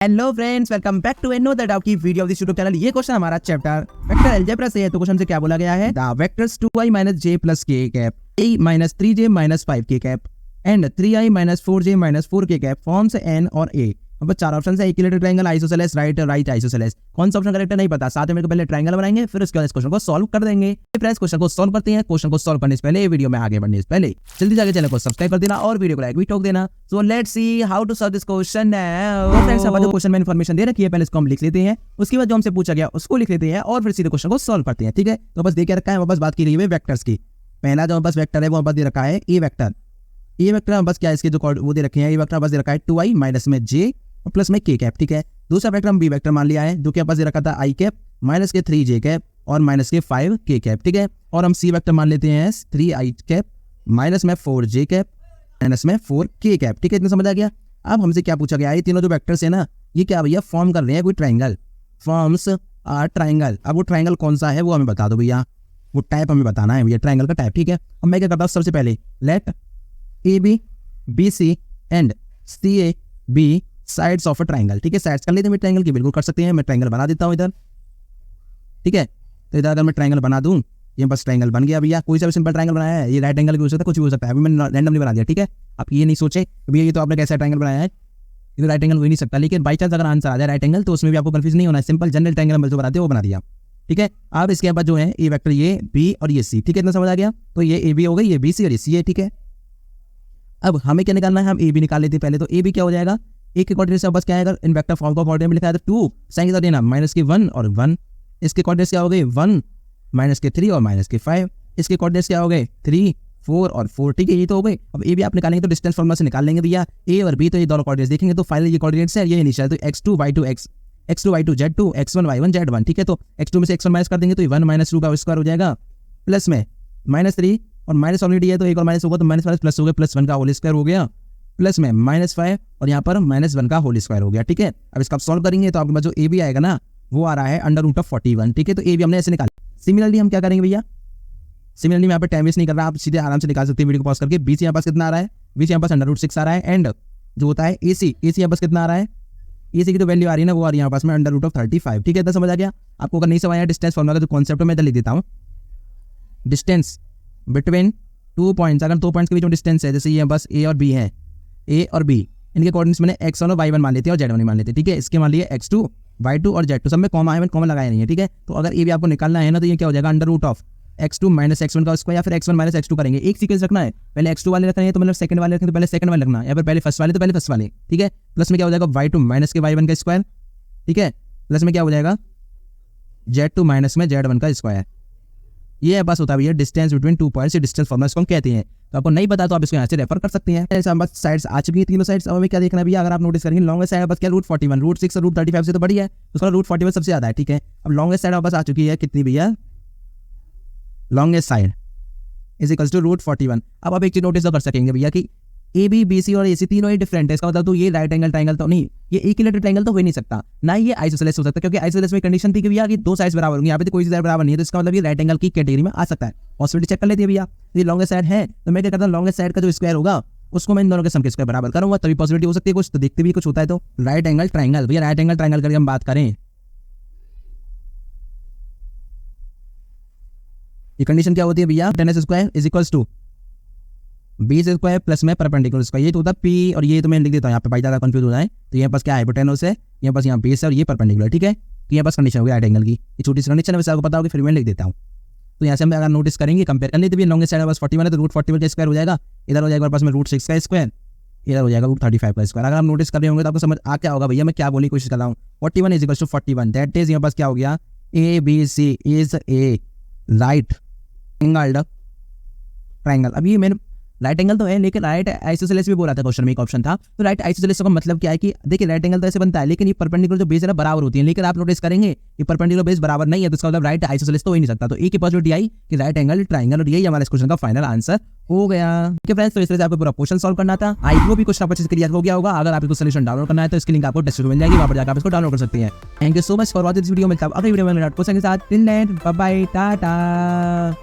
Hello friends, welcome back to another doubt की video of this YouTube channel. ये question हमारा chapter vector algebra से है। तो क्वेश्चन से क्या बोला गया है, the vectors 2i - j + k cap a - 3j - 5k cap and 3i - 4j - 4k cap forms n और a। अब चार ऑप्शन है, equilateral triangle, isosceles, right right isosceles. कौन सा ऑप्शन करेक्ट है नहीं पता। साथ में मेरे को पहले ट्रायंगल बनाएंगे, फिर उसके बाद इस क्वेश्चन को सॉल्व कर देंगे। फ्रेंड्स, क्वेश्चन को सॉल्व करते हैं। क्वेश्चन को सॉल्व करने से पहले, वीडियो में आगे बढ़ने से पहले जल्दी जाके चैनल को सब्सक्राइब कर देना और वीडियो को लाइक भी ठोक देना। So let's see how to solve this question now. तो फ्रेंड्स, अब जो क्वेश्चन में इंफॉर्मेशन दे रखी है, पहले इसको हम लिख लेते हैं। उसके बाद जो हमसे पूछा गया उसको लिख लेते हैं और फिर सीधे क्वेश्चन को सॉल्व करते हैं। ठीक है, तो बस देखिए रखा है, बस बात की रही है वेक्टर्स की। पहला जो बस वेक्टर है वो बस दे रखा है ए वेक्टर। ए वेक्टर बस क्या है, इसके जो वो दे रखे हैं, ए वेक्टर बस दे रखा है 2i माइनस में j और प्लस में k कैप। ठीक है, दूसरा वेक्टर हम बी वेक्टर मान लिया है, जो कि पास दे रखा था i कैप माइनस के 3j कैप और माइनस के 5k कैप। ठीक है, और हम सी वेक्टर मान लेते हैं 3i कैप माइनस में 4j कैप माइनस में 4k कैप। ठीक है, इतना समझ आ गया। अब हमसे क्या पूछा गया है, ये तीनों जो वेक्टर्स है ना, ये क्या भैया फॉर्म कर रहे हैं कोई ट्राइंगल, फॉर्म्स आर ट्राइंगल। अब वो ट्राइंगल कौन सा है वो हमें बता दो भैया, वो टाइप हमें बताना है भैया, ट्राइंगल का टाइप। ठीक है, अब मैं क्या करता हूँ, सबसे पहले let AB BC and CA be sides of a triangle. ठीक है, साइड्स कर लेते हैं ट्राइंगल की, बिल्कुल कर सकते हैं। मैं ट्राइंगल बना देता हूँ इधर। ठीक है, तो इधर अगर मैं ट्राइंगल बना दूं, ये बस ट्राइंगल बन गया भैया। कोई सा भी सिंपल ट्राइंगल बनाया है, ये राइट एंगल भी हो सकता है, कुछ भी हो सकता है। अभी मैंने रैंडमली बना दिया। ठीक है, आप ये नहीं सोचे भैया ये तो आपने कैसा ट्राइंगल बनाया है, ये तो राइट एंगल हो ही नहीं सकता। लेकिन बाई चांस अगर आंसर आ जाए राइट एंगल, तो उसमें भी आपको कंफ्यूज नहीं होना है। सिंपल जनरल ट्राइंगल जो बनाते हैं वो बना दिया। ठीक है, अब इसके बाद जो है ए वेक्टर ये बी और ये सी। ठीक है, इतना समझ आ गया। तो ये ए बी हो गई, ये बी सी और ये सी है। ठीक है, अब हमें क्या निकालना है, हम ए बी निकाल लेते हैं पहले। तो ए बी क्या हो जाएगा, एक के कोऑर्डिनेट से बस क्या है, इन वेक्टर फॉर्म का कोऑर्डिनेट में लिखा है तो 2 साइन के साथ देना माइनस के 1 और 1। इसके कोऑर्डिनेट्स क्या हो गए 1 माइनस के 3 और माइनस के 5। इसके कोऑर्डिनेट्स क्या हो गए 3 4 और 4। ठीक है, ये तो हो गए। अब ए भी आप निकालेंगे तो डिस्टेंस फॉर्मूला से निकाल लेंगे भैया। ए और बी तो ये दोनों कोऑर्डिनेट्स देखेंगे तो फाइनल ये कोऑर्डिनेट्स है, ये इनिशियल। तो x2 y2 x2 y2 z2 x1 y1 z1। ठीक है, तो x2 में से x1 माइनस कर देंगे तो 1 माइनस 2 का स्क्वायर हो जाएगा, प्लस में -3 और माइनस ऑलरेडी है तो एक और माइनस होगा तो माइनस वाइनस प्लस हो गया, +1 का होल स्क्वायर हो गया, प्लस में -5 और यहाँ पर -1 का होल स्क्वायर हो गया। ठीक है, अब इसका आप सॉल्व करेंगे तो आपके पास जो ए बी आएगा ना, वो आ रहा है √41। ठीक है, तो ए बी हमने ऐसे निकाला। सिमिलरली हम क्या करेंगे भैया, सिमिलरली मैं यहाँ पे टाइम वेस्ट नहीं कर रहा, आप सीधे आराम से निकाल सकते हैं वीडियो को पॉज करके। बी से यहाँ पास कितना आ रहा है, बी से यहाँ पास √6 आ रहा है। एंड जो होता है ए सी यहाँ पास कितना आ रहा है, ए सी की तो वैल्यू आ रही है ना, वो आ रही है यहाँ पास में √35। ठीक है, तो समझ आ गया। आपको अगर नहीं समझ आया डिस्टेंस फॉर्मूला का जो कॉन्सेप्ट है, मैं इधर लिख देता हूँ। डिस्टेंस बिटवीन 2 पॉइंट्स, अगर 2 पॉइंट्स के बीच में डिस्टेंस है, जैसे ये बस ए और बी है, ए और बी, इनके कोऑर्डिनेट्स मैंने x1 और y1 मान लेते हैं और z1 मान लेते हैं। ठीक है, इसके मान लिए x2 y2 और z2, सब में कॉमा है, मैंने कॉमा लगाया नहीं है। ठीक है, तो अगर ये भी आपको निकालना है ना, तो ये क्या हो जाएगा √x2 - x1 का स्क्वायर, या फिर x1 - x2 करेंगे। एक सीक्वेंस रखना है, पहले x2 वाले रखना है तो मतलब सेकंड वाले रखेंगे तो पहले सेकंड वाले रखना है, या फिर पहले फर्स्ट वाले तो पहले फर्स्ट वाले। ठीक है, प्लस में क्या हो जाएगा y2 माइनस के y1 का स्क्वायर। ठीक है, प्लस में क्या हो जाएगा z2 माइनस में z1 का स्क्वायर। ये बस होता है भैया distance between 2 points, distance formula इसको हम कहते हैं। तो आपको नहीं पता तो आप इसको यहाँ से रेफर कर सकते हैं। ऐसा बस साइड्स आ चुकी है, तीनों साइड्स। अब हमें क्या देखना है भैया, अगर आप नोटिस करेंगे लॉन्गेस्ट साइड बस क्या √41, √6 और √35 से तो बढ़िया है, उसका √41 सबसे ज्यादा है। ठीक है, अब लॉन्गेस्ट साइड बस आ चुकी है कितनी भैया, longest side is equals to √41। अब आप एक चीज नोटिस तो कर सकेंगे भैया कि ए बी बी सी और ए सी तीनों ही डिफरेंट है। इसका मतलब तो ये राइट एंगल ट्राइंगल तो नहीं, ये इक्विलेटरल ट्राइंगल तो हो ही नहीं सकता, ना ये आइसोसेलेस हो सकता, क्योंकि आइसोसेलेस में कंडीशन थी कि भैया कि 2 साइड्स बराबर होंगी, यहाँ पे तो कोई साइड बराबर नहीं है, तो इसका मतलब ये राइट एंगल की कैटेगरी में आ सकता है। पॉसिबिलिटी चेक कर लेते हैं भैया। ये लॉन्गेस्ट साइड है तो मैं क्या करता हूँ, लॉन्गेस्ट साइड का जो स्क्वायर होगा उसको मैं इन दोनों के सम के स्क्वायर बराबर करूंगा, तभी पॉसिबिलिटी हो सकती है कुछ। तो देखते भी कुछ होता है तो राइट एंगल ट्राइंगल भैया, राइट एंगल ट्राइंगल करके हम बात करें, ये कंडीशन क्या होती है भैया, tan square is equals to B square plus में परपेंडिकुलर स्क्वायर। ये तो होता है पी, और ये तो मैं लिख देता हूँ यहाँ पे भाई, ज़्यादा कंफ्यूज हो जाए तो यहाँ पास क्या है हाइपोटेनस है, यहाँ पास यहाँ बेस है और ये परपेंडिकुलर। ठीक है, तो यहाँ पास कंडीशन हो गया राइट एंगल की, ये छोटी सी कंडीशन है, वैसे आपको पता होगी, फिर मैं लिख देता हूँ। तो यहाँ से हम अगर नोटिस करेंगे, कंपेयर कर लेते हैं, लॉन्गेस्ट साइड बस 41 है तो √41 का स्क्वायर हो जाएगा, इधर हो जाएगा पास में √6 का स्क्वायर, इधर हो जाएगा √35 का स्क्वायर। अगर आप नोटिस कर रहे होंगे तो आपको समझ आ क्या होगा भैया, मैं क्या बोलने की कोशिश कर रहा हूँ। 41 is equals to 41, that is यहाँ पास क्या हो गया, A B C is a right angled triangle. अब ये मैंने राइट एंगल तो है, लेकिन राइट आइसोसेलेस भी बोला था क्वेश्चन में, एक ऑप्शन था। तो राइट आइसोसेलेस का मतलब क्या है कि देखिए राइट एंगल तो ऐसे बनता है, लेकिन ये परपेंडिकुलर जो बेस है ना बराबर होती है, लेकिन आप नोटिस करेंगे ये परपेंडिकुलर बेस बराबर नहीं है, तो इसका मतलब राइट आइसोसेलेस तो हो ही नहीं सकता। तो एक ही पॉसिबिलिटी आई कि राइट एंगल ट्राइंगल, और यही हमारे इस क्वेश्चन का फाइनल आंसर हो गया। ठीक है फ्रेंड्स, तो इस तरह से आपको पूरा क्वेश्चन सॉल्व करना था। आई वो भी क्वेश्चन आपको क्लियर हो गया होगा। अगर आपको सोल्यूशन डाउनलोड करना है तो इसकी लिंक आपको डिस्क्रिप्शन में मिल जाएगी, वहां पर जाकर आप इसको डाउनलोड कर सकते हैं। Thank you so much for watching this video. मिलता है अगली वीडियो में क्वेश्चन के साथ। Till then bye bye, Tata.